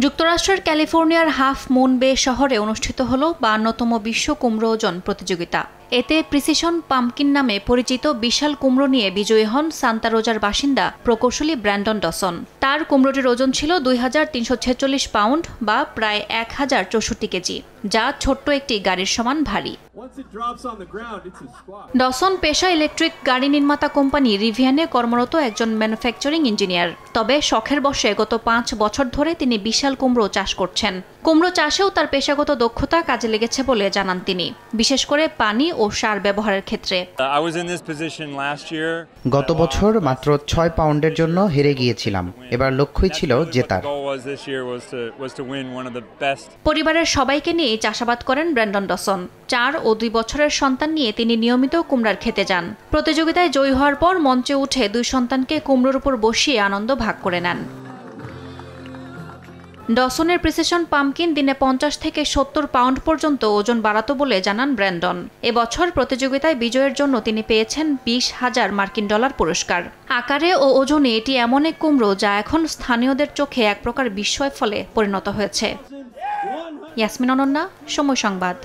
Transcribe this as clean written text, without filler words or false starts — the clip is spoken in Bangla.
যুক্তরাষ্ট্রের ক্যালিফোর্নিয়ার হাফ মুন বে শহরে অনুষ্ঠিত হল 52তম বিশ্ব কুমড়ো ওজন প্রতিযোগিতা। এতে প্রিসিশন পাম্পকিন নামে পরিচিত বিশাল কুমড়ো নিয়ে বিজয়ী হন সান্তা রোজার বাসিন্দা প্রকৌশলী ব্র্যান্ডন ডসন। তার কুমড়োটির ওজন ছিল ২,৩৪৬ পাউন্ড বা প্রায় ১,০৬৪ কেজি, যা ছোট্ট একটি গাড়ির সমান ভারী। ডসন পেশা ইলেকট্রিক গাড়ি নির্মাতা কোম্পানি রিভিয়ানে কর্মরত একজন ম্যানুফ্যাকচারিং ইঞ্জিনিয়ার। তবে শখের বশে গত ৫ বছর ধরে তিনি বিশাল কুমড়ো চাষ করছেন। কুমড়ো চাষেও তার পেশাগত দক্ষতা কাজে লেগেছে বলে জানান তিনি, বিশেষ করে পানি ও সার ব্যবহারের ক্ষেত্রে। গত বছর মাত্র ৬ পাউন্ডের জন্য হেরে গিয়েছিলাম। এবার লক্ষ্যই ছিল জেতার। পরিবারের সবাইকে নিয়ে চাষাবাদ করেন ব্র্যান্ডন ডসন। ৪ ও ২ বছরের সন্তান নিয়ে তিনি নিয়মিত কুমড়ার খেতে যান। প্রতিযোগিতায় জয়ী হওয়ার পর মঞ্চে উঠে ২ সন্তানকে কুমড়োর উপর বসিয়ে আনন্দ ভাগ করে নেন। ডসনের প্রিসিশন পাম্পকিন দিনে ৫০ থেকে ৭০ পাউন্ড পর্যন্ত ওজন বাড়াতো বলে জানান ব্র্যান্ডন। এবছর প্রতিযোগিতায় বিজয়ের জন্য তিনি পেয়েছেন $২০,০০০ মার্কিন ডলার পুরস্কার। আকারে ও ওজনে এটি এমন এক কুমড়ো যা এখন স্থানীয়দের চোখে এক প্রকার বিস্ময় ফলে পরিণত হয়েছে। ইয়াসমিন অনন্যা, সময় সংবাদ।